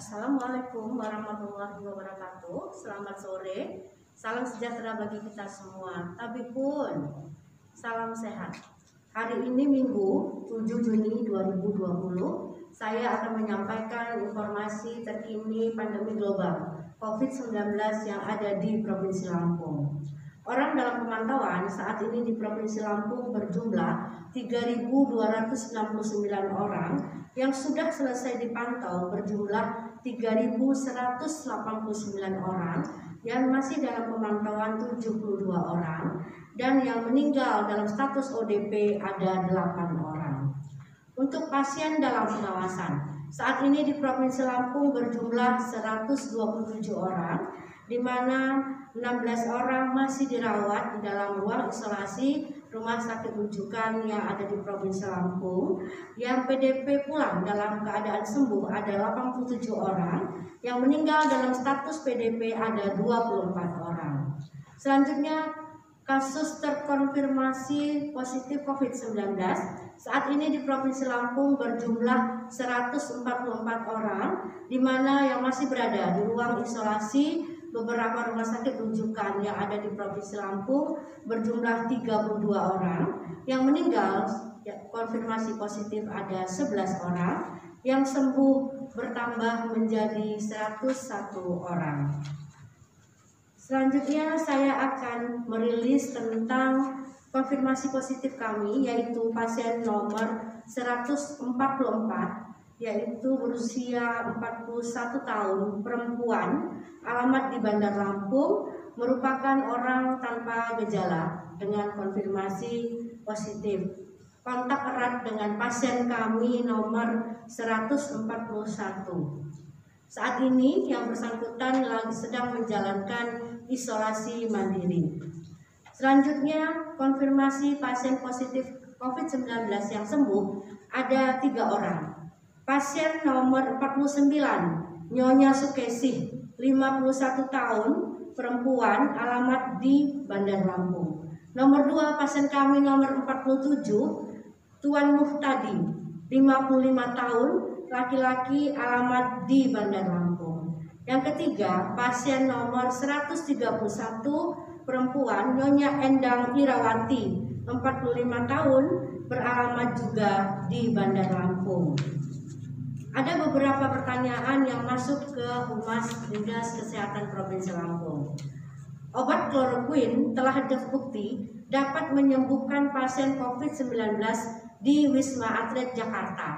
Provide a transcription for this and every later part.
Assalamualaikum warahmatullahi wabarakatuh. Selamat sore. Salam sejahtera bagi kita semua. Tabipun, salam sehat. Hari ini Minggu 7 Juni 2020, saya akan menyampaikan informasi terkini pandemi global COVID-19 yang ada di Provinsi Lampung. Orang dalam pemantauan saat ini di Provinsi Lampung berjumlah 3.269 orang, yang sudah selesai dipantau berjumlah 3.189 orang, yang masih dalam pemantauan 72 orang, dan yang meninggal dalam status ODP ada 8 orang. Untuk pasien dalam pengawasan, saat ini di Provinsi Lampung berjumlah 127 orang, di mana 16 orang masih dirawat di dalam ruang isolasi rumah sakit rujukan yang ada di Provinsi Lampung. Yang PDP pulang dalam keadaan sembuh ada 87 orang, yang meninggal dalam status PDP ada 24 orang. Selanjutnya, kasus terkonfirmasi positif COVID-19 saat ini di Provinsi Lampung berjumlah 144 orang, di mana yang masih berada di ruang isolasi beberapa rumah sakit rujukan yang ada di Provinsi Lampung berjumlah 32 orang, yang meninggal konfirmasi positif ada 11 orang, yang sembuh bertambah menjadi 101 orang. Selanjutnya saya akan merilis tentang konfirmasi positif kami, yaitu pasien nomor 144, yaitu berusia 41 tahun, perempuan, alamat di Bandar Lampung, merupakan orang tanpa gejala dengan konfirmasi positif. Kontak erat dengan pasien kami nomor 141. Saat ini yang bersangkutan lagi sedang menjalankan isolasi mandiri. Selanjutnya, konfirmasi pasien positif COVID-19 yang sembuh ada 3 orang. Pasien nomor 49, Nyonya Sukesih, 51 tahun, perempuan, alamat di Bandar Lampung. Nomor 2, pasien kami nomor 47, Tuan Muhtadi, 55 tahun, laki-laki, alamat di Bandar Lampung. Yang ketiga, pasien nomor 131, perempuan, Nyonya Endang Irawati, 45 tahun, beralamat juga di Bandar Lampung. Ada beberapa pertanyaan yang masuk ke Humas Dinas Kesehatan Provinsi Lampung. Obat kloroquine telah terbukti dapat menyembuhkan pasien COVID-19 di Wisma Atlet Jakarta.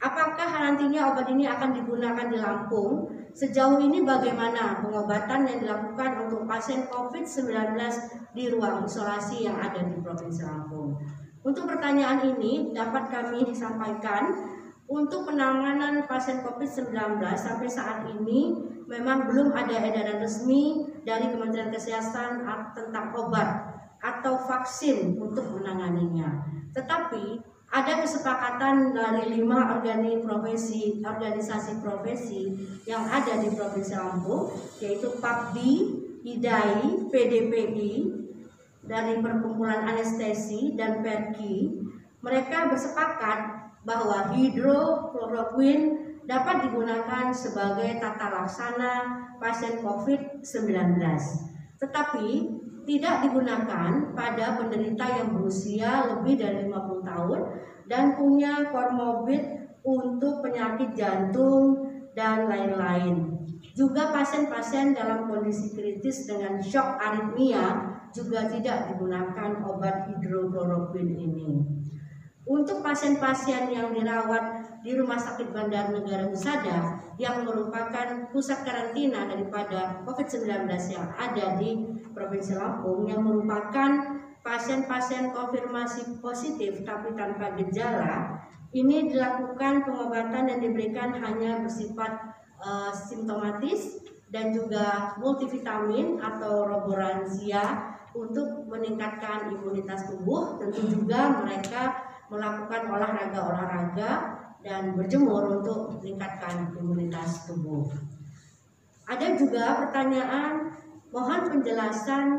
Apakah nantinya obat ini akan digunakan di Lampung? Sejauh ini bagaimana pengobatan yang dilakukan untuk pasien COVID-19 di ruang isolasi yang ada di Provinsi Lampung? Untuk pertanyaan ini dapat kami sampaikan, untuk penanganan pasien COVID-19 sampai saat ini memang belum ada edaran resmi dari Kementerian Kesehatan tentang obat atau vaksin untuk menanganinya. Tetapi ada kesepakatan dari 5 organisasi profesi yang ada di Provinsi Lampung, yaitu PAPDI, IDAI, PDPI, dari Perkumpulan Anestesi dan PERKI. Mereka bersepakat bahwa hidrokloroquine dapat digunakan sebagai tata laksana pasien COVID-19, tetapi tidak digunakan pada penderita yang berusia lebih dari 50 tahun dan punya komorbid untuk penyakit jantung dan lain-lain. Juga pasien-pasien dalam kondisi kritis dengan shock aritmia juga tidak digunakan obat hidrokloroquine ini. Untuk pasien-pasien yang dirawat di Rumah Sakit Bandar Negara Husada yang merupakan pusat karantina daripada COVID-19 yang ada di Provinsi Lampung, yang merupakan pasien-pasien konfirmasi positif tapi tanpa gejala, ini dilakukan pengobatan yang diberikan hanya bersifat simptomatis dan juga multivitamin atau roboransia untuk meningkatkan imunitas tubuh. Tentu juga mereka melakukan olahraga dan berjemur untuk meningkatkan imunitas tubuh. Ada juga pertanyaan, mohon penjelasan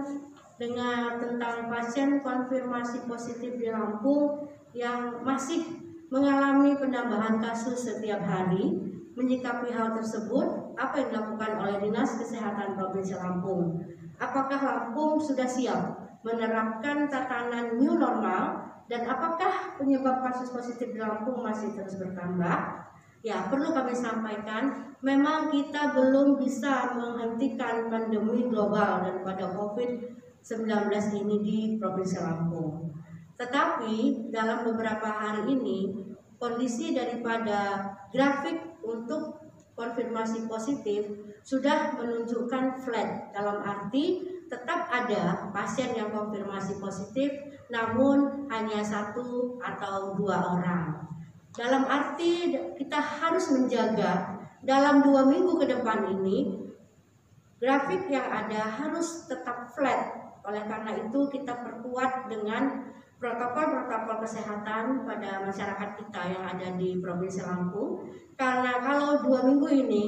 tentang pasien konfirmasi positif di Lampung yang masih mengalami penambahan kasus setiap hari, menyikapi hal tersebut, apa yang dilakukan oleh Dinas Kesehatan Provinsi Lampung? Apakah Lampung sudah siap menerapkan tatanan new normal, dan apakah penyebab kasus positif di Lampung masih terus bertambah? Ya, perlu kami sampaikan, memang kita belum bisa menghentikan pandemi global daripada COVID-19 ini di Provinsi Lampung. Tetapi dalam beberapa hari ini, kondisi daripada grafik untuk konfirmasi positif sudah menunjukkan flat, dalam arti tetap ada pasien yang konfirmasi positif, namun hanya 1 atau 2 orang. Dalam arti kita harus menjaga dalam 2 minggu ke depan ini, grafik yang ada harus tetap flat. Oleh karena itu kita perkuat dengan protokol-protokol kesehatan pada masyarakat kita yang ada di Provinsi Lampung. Karena kalau 2 minggu ini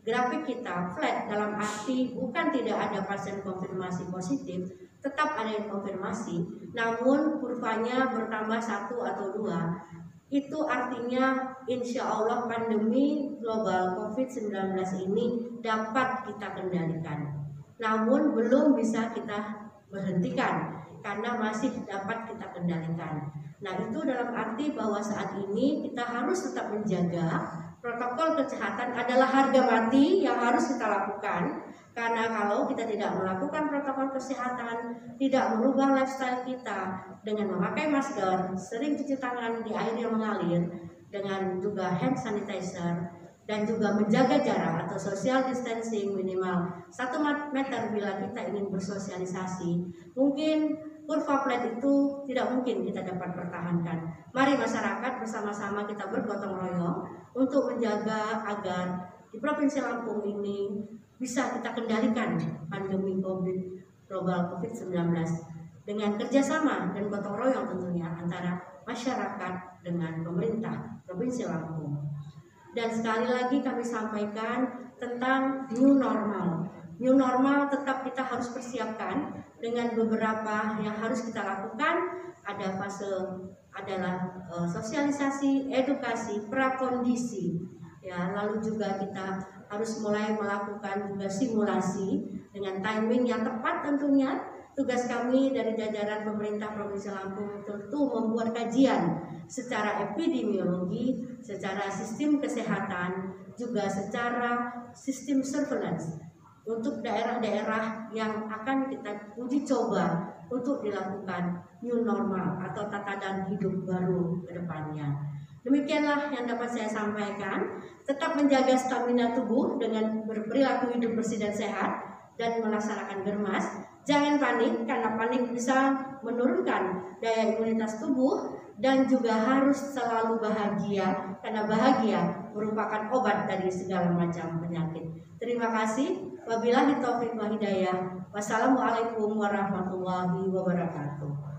grafik kita flat, dalam arti bukan tidak ada pasien konfirmasi positif, tetap ada yang konfirmasi, namun kurvanya bertambah 1 atau 2. Itu artinya insya Allah pandemi global COVID-19 ini dapat kita kendalikan. Namun belum bisa kita berhentikan karena masih dapat kita kendalikan. Nah, itu dalam arti bahwa saat ini kita harus tetap menjaga protokol kesehatan adalah harga mati yang harus kita lakukan. Karena kalau kita tidak melakukan protokol kesehatan, tidak merubah lifestyle kita dengan memakai masker, sering cuci tangan di air yang mengalir, dengan juga hand sanitizer, dan juga menjaga jarak atau social distancing minimal 1 meter bila kita ingin bersosialisasi, mungkin kurva flat itu tidak mungkin kita dapat pertahankan. Mari masyarakat bersama-sama kita bergotong royong untuk menjaga agar di Provinsi Lampung ini bisa kita kendalikan pandemi global COVID-19 dengan kerjasama dan gotong royong tentunya antara masyarakat dengan pemerintah Provinsi Lampung. Dan sekali lagi kami sampaikan tentang new normal. New normal tetap kita harus persiapkan dengan beberapa yang harus kita lakukan. Ada fase adalah sosialisasi, edukasi, prakondisi. Ya, lalu juga kita harus mulai melakukan juga simulasi dengan timing yang tepat tentunya. Tugas kami dari jajaran pemerintah Provinsi Lampung tentu membuat kajian secara epidemiologi, secara sistem kesehatan, juga secara sistem surveillance untuk daerah-daerah yang akan kita uji coba untuk dilakukan new normal atau tatanan hidup baru ke depannya. Demikianlah yang dapat saya sampaikan. Tetap menjaga stamina tubuh dengan berperilaku hidup bersih dan sehat dan melaksanakan germas. Jangan panik, karena panik bisa menurunkan daya imunitas tubuh, dan juga harus selalu bahagia, karena bahagia merupakan obat dari segala macam penyakit. Terima kasih. Wabillahi taufiq wal hidayah. Wassalamualaikum warahmatullahi wabarakatuh.